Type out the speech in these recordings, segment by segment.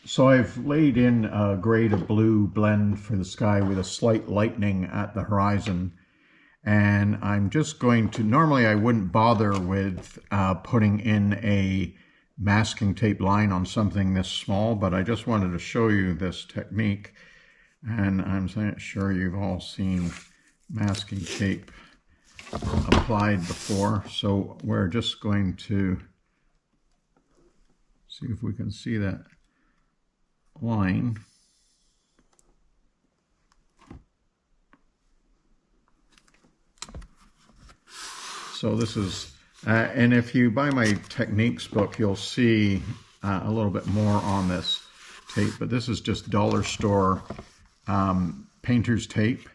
So I've laid in a gray to blue blend for the sky with a slight lightening at the horizon. And I'm just going to, normally I wouldn't bother with putting in a masking tape line on something this small, but I just wanted to show you this technique. And I'm sure you've all seen masking tape applied before. So we're just going to see if we can see that line. So this is, and if you buy my techniques book, you'll see a little bit more on this tape, but this is just dollar store painter's tape.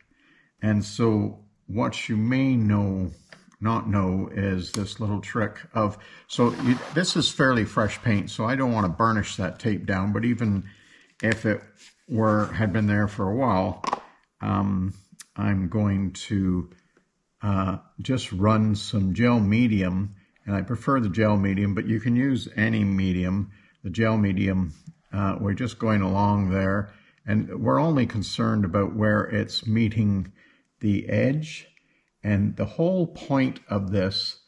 And so what you may not know is this little trick of, this is fairly fresh paint, so I don't want to burnish that tape down, but even if it had been there for a while, I'm going to just run some gel medium, and I prefer the gel medium, but you can use any medium. The gel medium, we're just going along there, and we're only concerned about where it's meeting the edge. And the whole point of this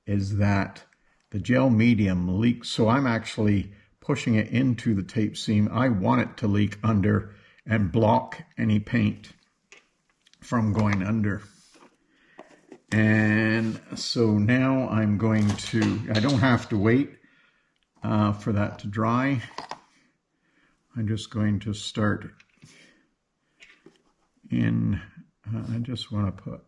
is that the gel medium leaks, so I'm actually pushing it into the tape seam. I want it to leak under and block any paint from going under. And so now I'm going to, I don't have to wait for that to dry. I'm just going to start in, I just want to put,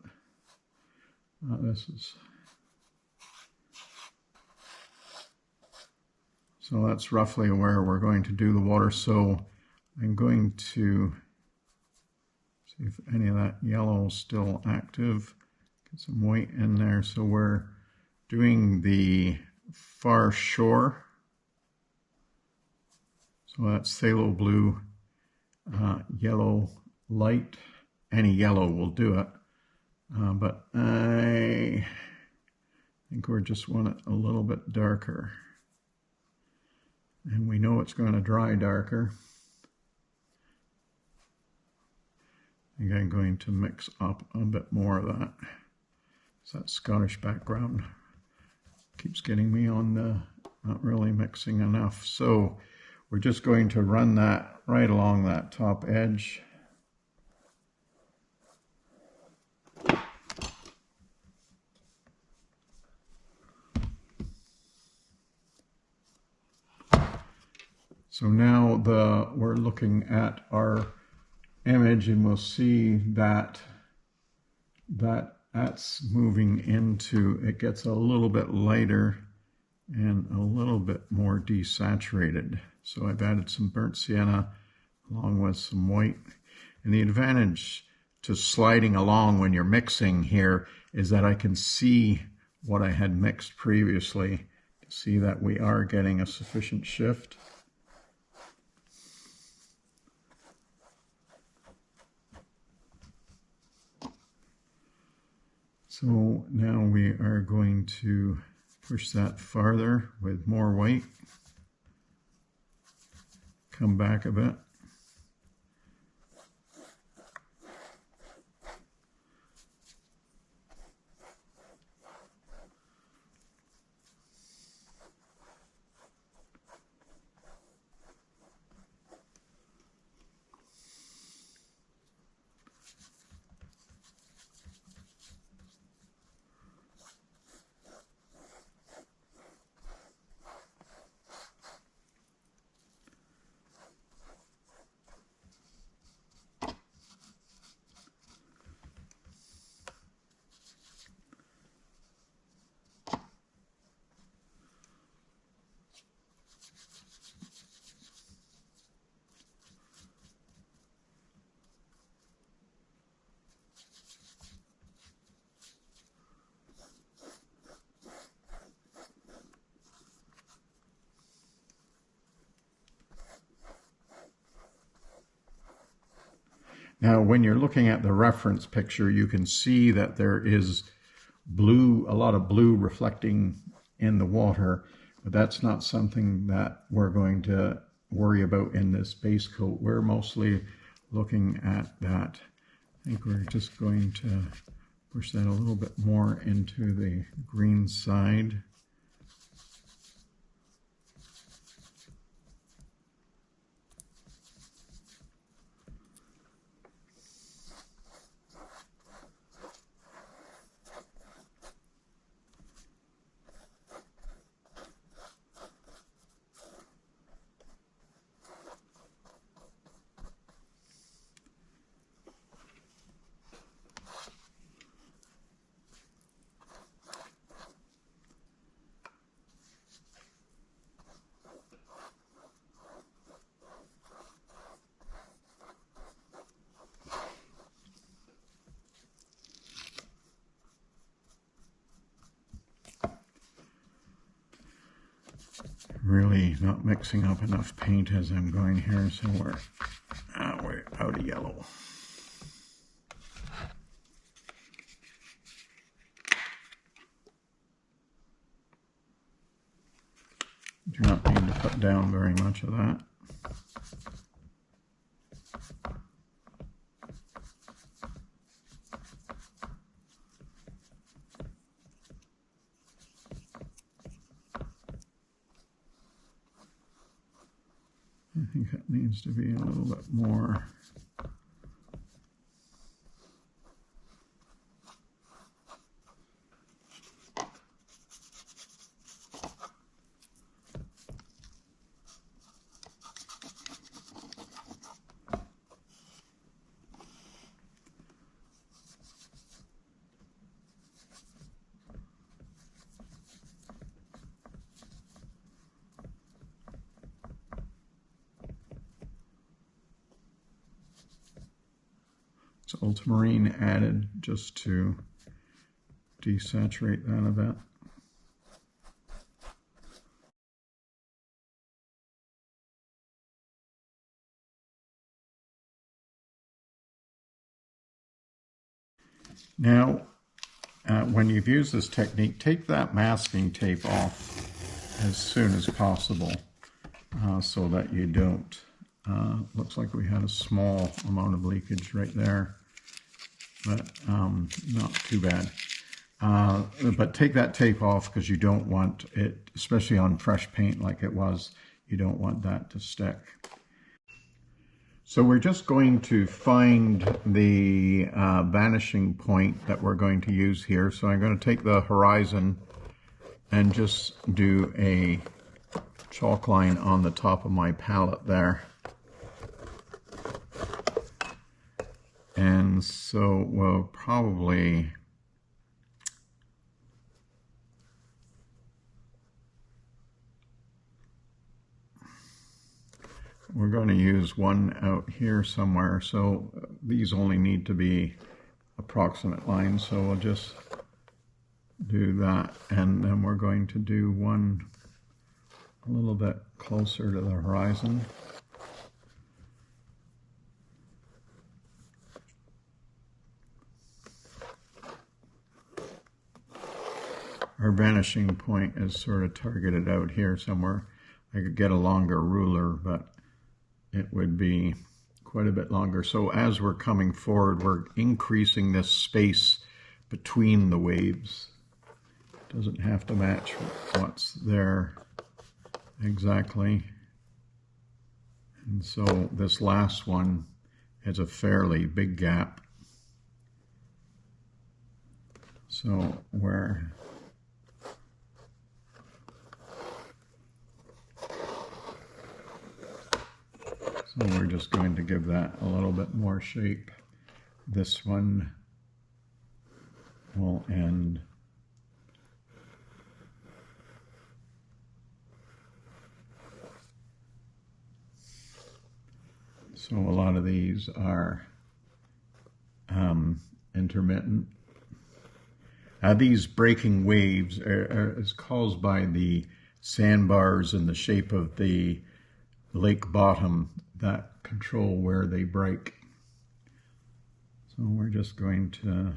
so that's roughly where we're going to do the water. So I'm going to see if any of that yellow is still active. Get some white in there. So we're doing the far shore. So that's phthalo blue, yellow light. Any yellow will do it. But I think we just want it a little bit darker. And we know it's going to dry darker. I think I'm going to mix up a bit more of that. So that Scottish background keeps getting me on the not really mixing enough. So we're just going to run that right along that top edge. So now we're looking at our image, and we'll see that that's moving into, it gets a little bit lighter and a little bit more desaturated. So I've added some burnt sienna along with some white. And the advantage to sliding along when you're mixing here is that I can see what I had mixed previously to see that we are getting a sufficient shift. So now we are going to push that farther with more white. Come back a bit. Now, when you're looking at the reference picture, you can see that there is blue, a lot of blue reflecting in the water, but that's not something that we're going to worry about in this base coat. We're mostly looking at that. I think we're just going to push that a little bit more into the green side. Really not mixing up enough paint as I'm going here, so we're out of yellow. Do not need to put down very much of that. I think it needs to be a little bit more. It's ultramarine added just to desaturate that a bit. Now, when you've used this technique, take that masking tape off as soon as possible so that you don't. Looks like we had a small amount of leakage right there, but not too bad. But take that tape off because you don't want it, especially on fresh paint like it was, you don't want that to stick. So we're just going to find the vanishing point that we're going to use here. So I'm going to take the horizon and just do a chalk line on the top of my palette there. And so we'll probably we're going to use one out here somewhere, so these only need to be approximate lines, so we'll just do that, and then we're going to do one a little bit closer to the horizon. Our vanishing point is sort of targeted out here somewhere. I could get a longer ruler, but it would be quite a bit longer. So as we're coming forward, we're increasing this space between the waves. It doesn't have to match what's there exactly. And so this last one has a fairly big gap. So we're just going to give that a little bit more shape. This one will end. So a lot of these are intermittent. These breaking waves is caused by the sandbars in the shape of the lake bottom that control where they break. So we're just going to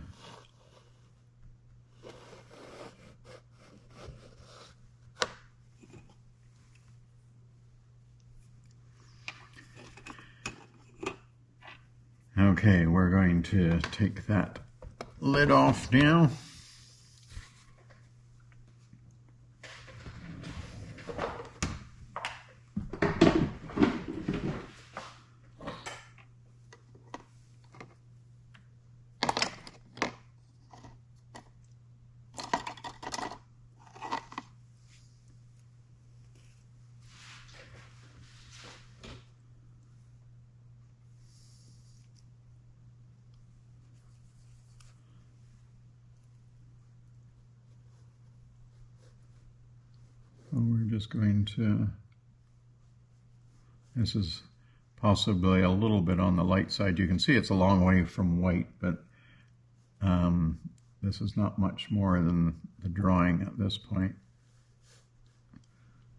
Okay, we're going to take that lid off now. We're just going to, this is possibly a little bit on the light side. You can see it's a long way from white, but this is not much more than the drawing at this point.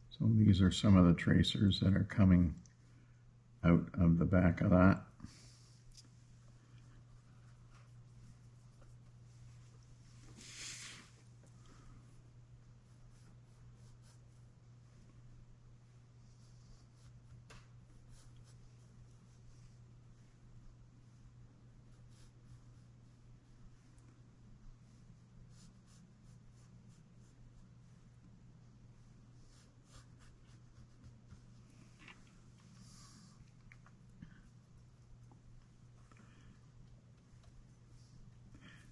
So these are some of the tracers that are coming out of the back of that.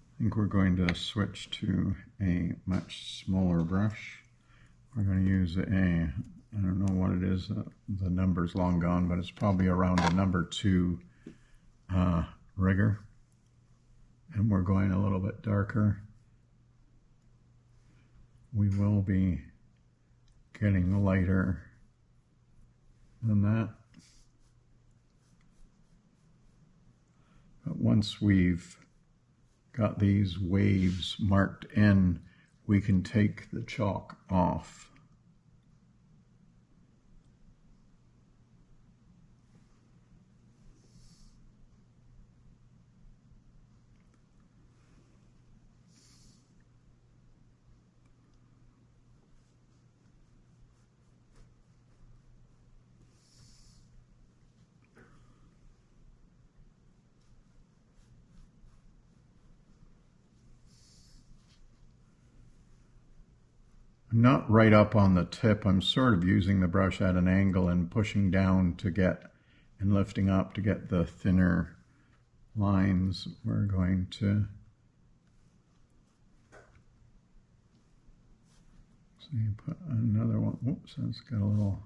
I think we're going to switch to a much smaller brush. We're going to use a, I don't know what it is, the number's long gone, but it's probably around a number 2 rigger. And we're going a little bit darker. We will be getting lighter than that. But once we've got these waves marked in, we can take the chalk off. I'm not right up on the tip. I'm sort of using the brush at an angle and pushing down to get, and lifting up to get the thinner lines. We're going to see, put another one. Whoops, that's got a little.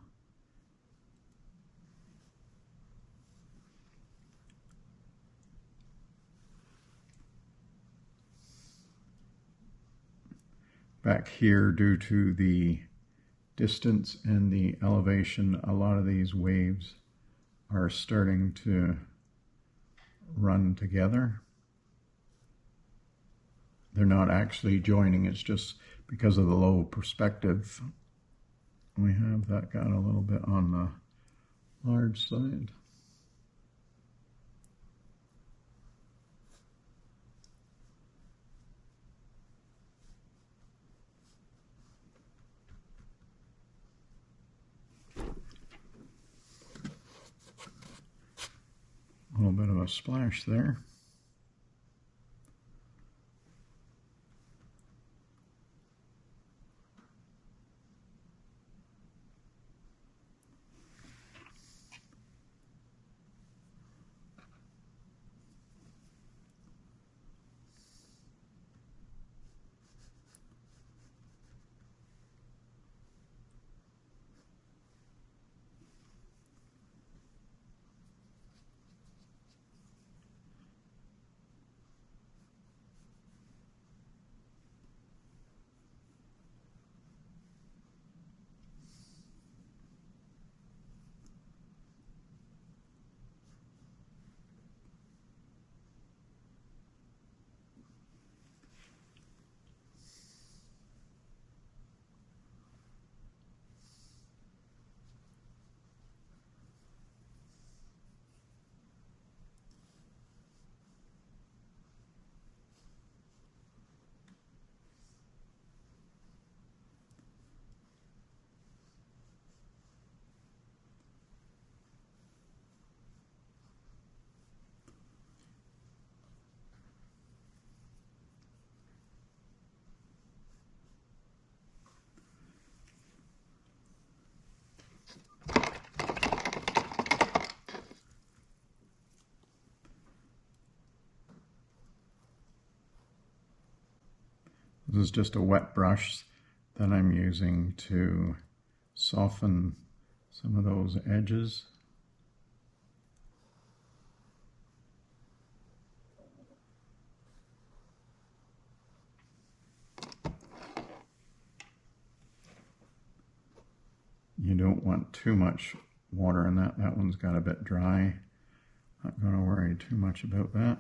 Back here, due to the distance and the elevation, a lot of these waves are starting to run together. They're not actually joining, it's just because of the low perspective. We have that got a little bit on the large side. A little bit of a splash there. This is just a wet brush that I'm using to soften some of those edges. You don't want too much water in that. That one's got a bit dry. Not going to worry too much about that.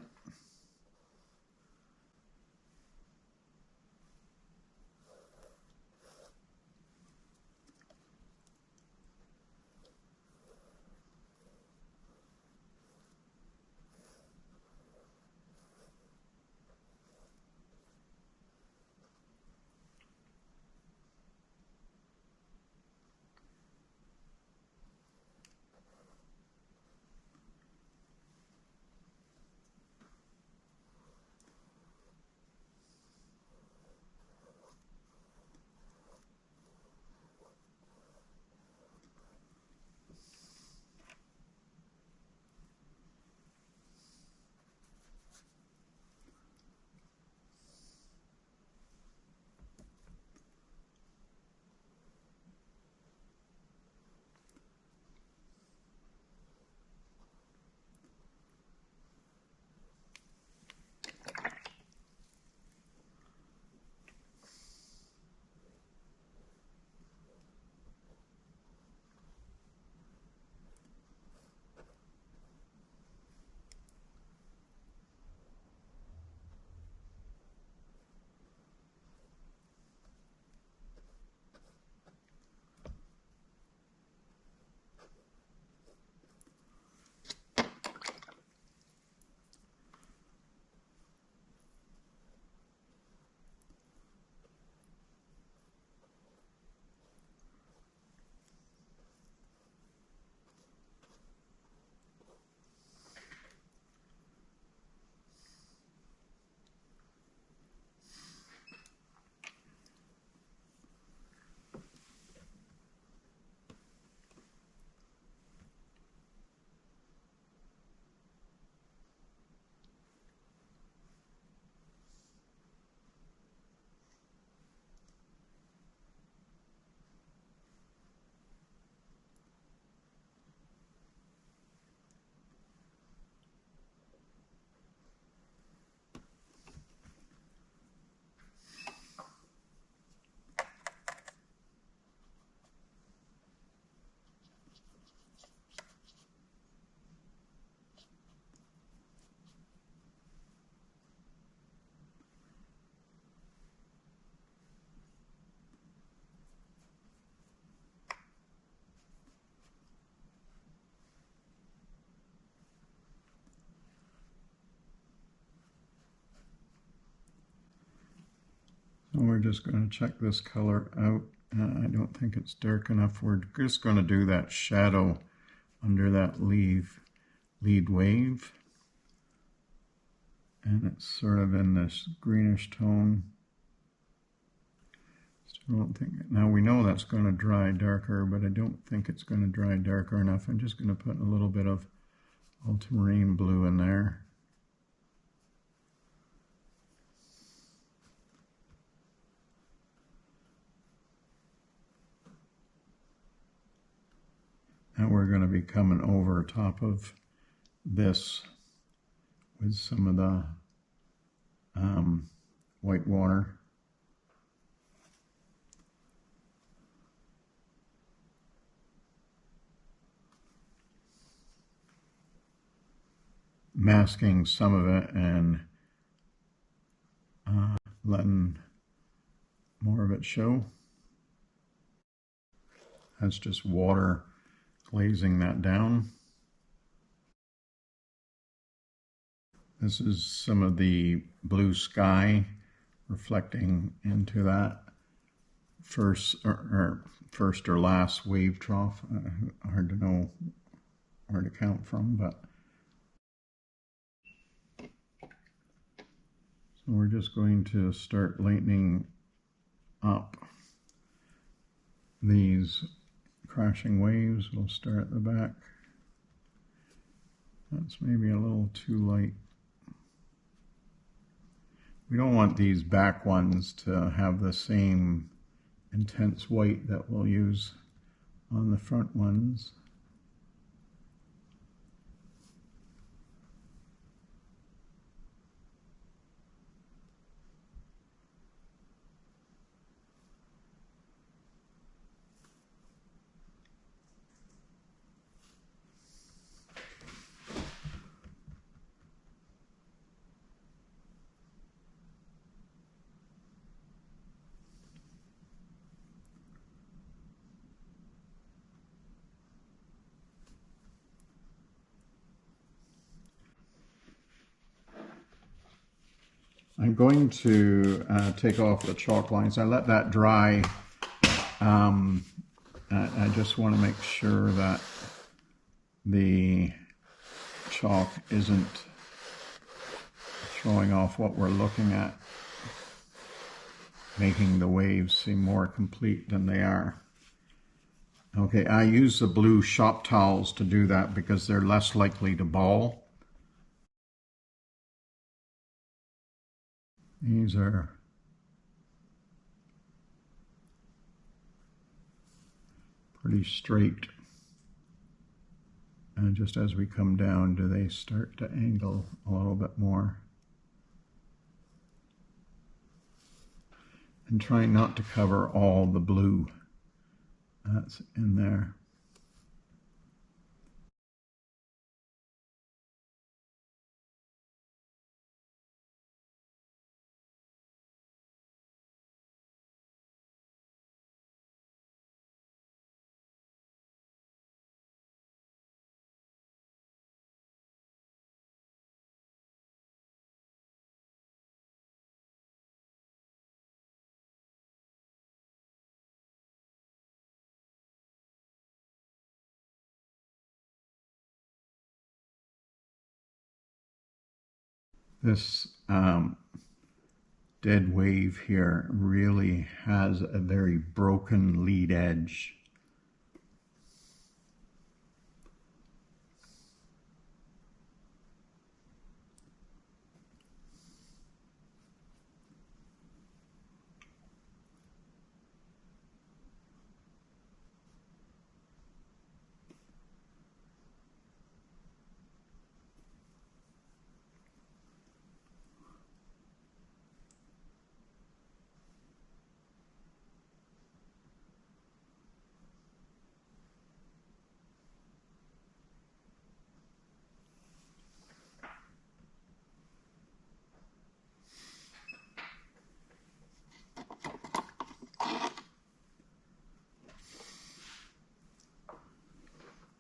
So we're just going to check this color out. I don't think it's dark enough. We're just going to do that shadow under that lead wave. And it's sort of in this greenish tone. Still don't think, now we know that's going to dry darker, but I don't think it's going to dry darker enough. I'm just going to put a little bit of ultramarine blue in there. And we're going to be coming over top of this with some of the white water. Masking some of it and letting more of it show. That's just water glazing that down. This is some of the blue sky reflecting into that first or last wave trough. Hard to know where to count from, but so we're just going to start lightening up these crashing waves. We'll start at the back. That's maybe a little too light. We don't want these back ones to have the same intense white that we'll use on the front ones. I'm going to take off the chalk lines. I let that dry. I just want to make sure that the chalk isn't throwing off what we're looking at, making the waves seem more complete than they are. Okay, I use the blue shop towels to do that because they're less likely to ball. These are pretty straight. And just as we come down, do they start to angle a little bit more? And trying not to cover all the blue that's in there. This dead wave here really has a very broken lead edge.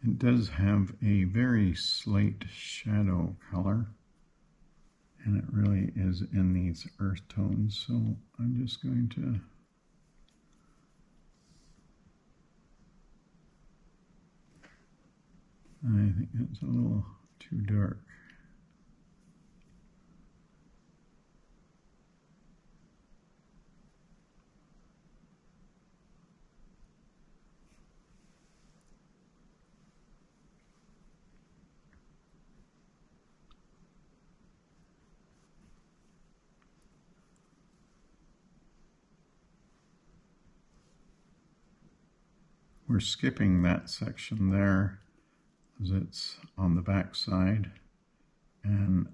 It does have a very slight shadow color, and it really is in these earth tones, so I'm just going to I think that's a little too dark. We're skipping that section there as it's on the back side and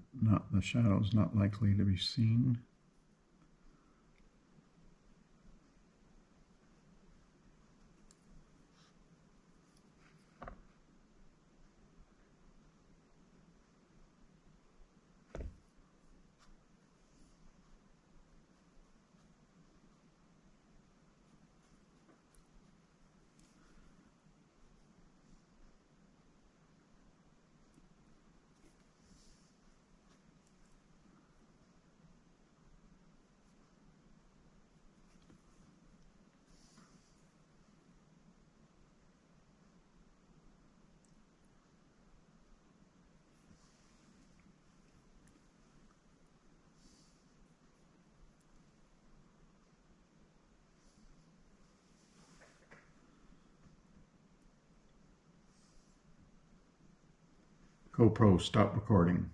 the shadow's not likely to be seen. GoPro, stop recording.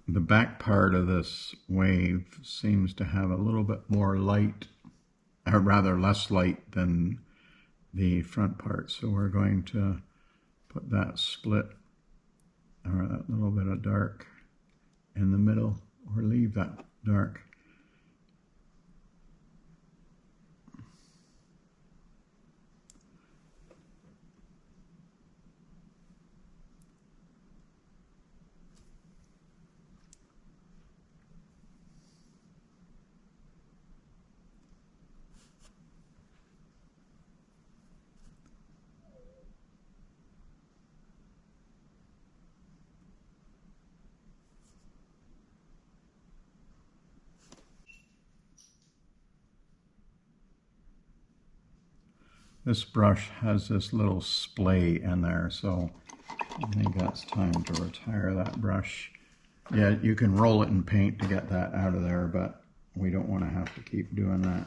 the back part of this wave seems to have a little bit more light, or rather less light than the front part. So we're going to put that split, or that little bit of dark in the middle, or leave that dark. This brush has this little splay in there, so I think that's time to retire that brush. Yeah, you can roll it in paint to get that out of there, but we don't want to have to keep doing that.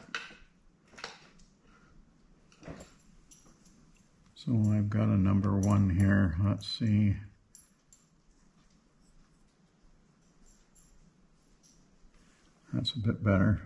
So I've got a number 1 here. Let's see. That's a bit better.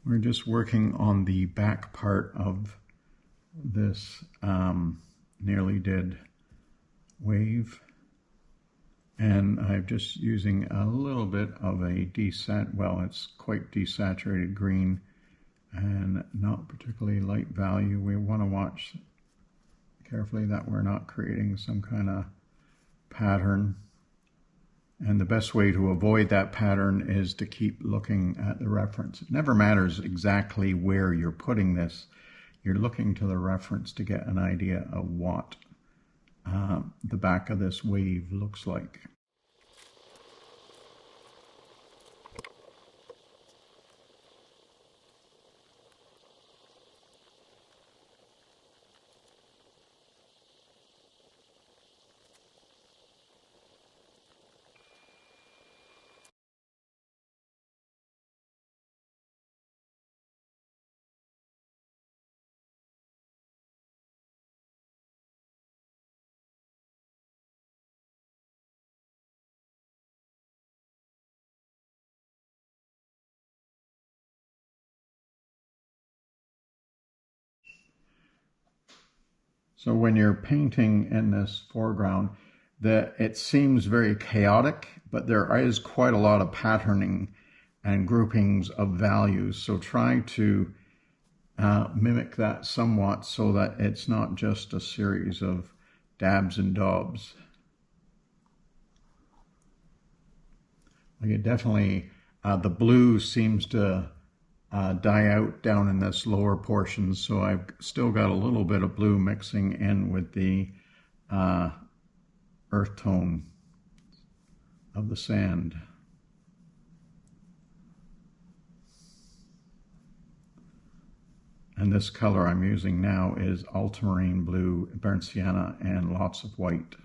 We're just working on the back part of this nearly dead wave, and I'm just using a little bit of a it's quite desaturated green and not particularly light value. We want to watch carefully that we're not creating some kind of pattern. And the best way to avoid that pattern is to keep looking at the reference. It never matters exactly where you're putting this. You're looking to the reference to get an idea of what the back of this wave looks like. So when you're painting in this foreground, it seems very chaotic, but there is quite a lot of patterning and groupings of values. So try to mimic that somewhat so that it's not just a series of dabs and daubs. Like it definitely, the blue seems to die out down in this lower portion, so I've still got a little bit of blue mixing in with the earth tone of the sand. And this color I'm using now is ultramarine blue, burnt sienna, and lots of white.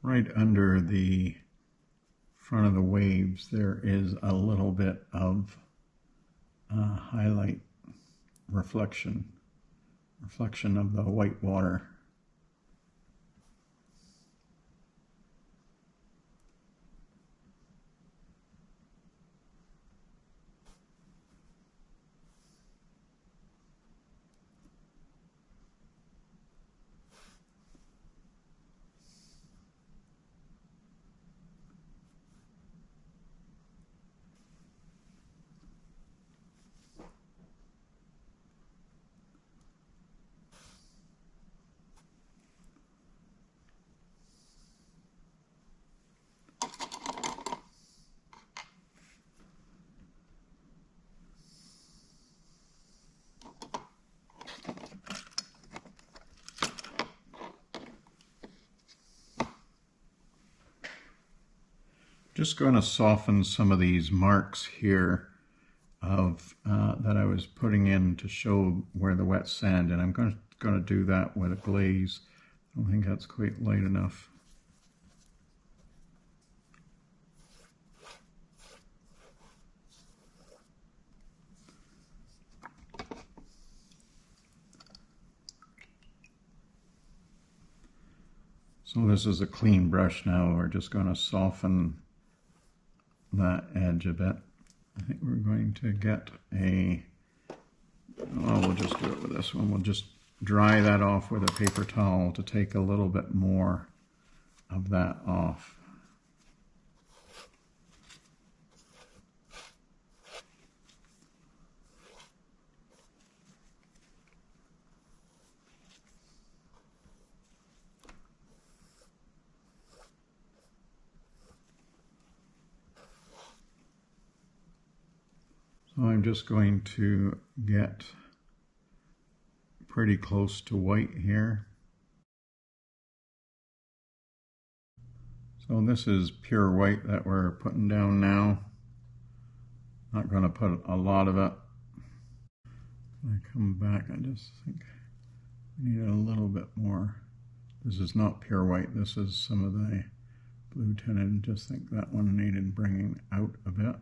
Right under the front of the waves, there is a little bit of highlight reflection of the white water. Just going to soften some of these marks here of that I was putting in to show where the wet sand, and I'm going to do that with a glaze. I don't think that's quite light enough. So this is a clean brush now. We're just going to soften that edge a bit. I think we're going to get we'll just do it with this one. We'll just dry that off with a paper towel to take a little bit more of that off. So I'm just going to get pretty close to white here. So this is pure white that we're putting down now. Not going to put a lot of it. When I come back, I just think we need a little bit more. This is not pure white. This is some of the blue tinted. Just think that one needed bringing out a bit.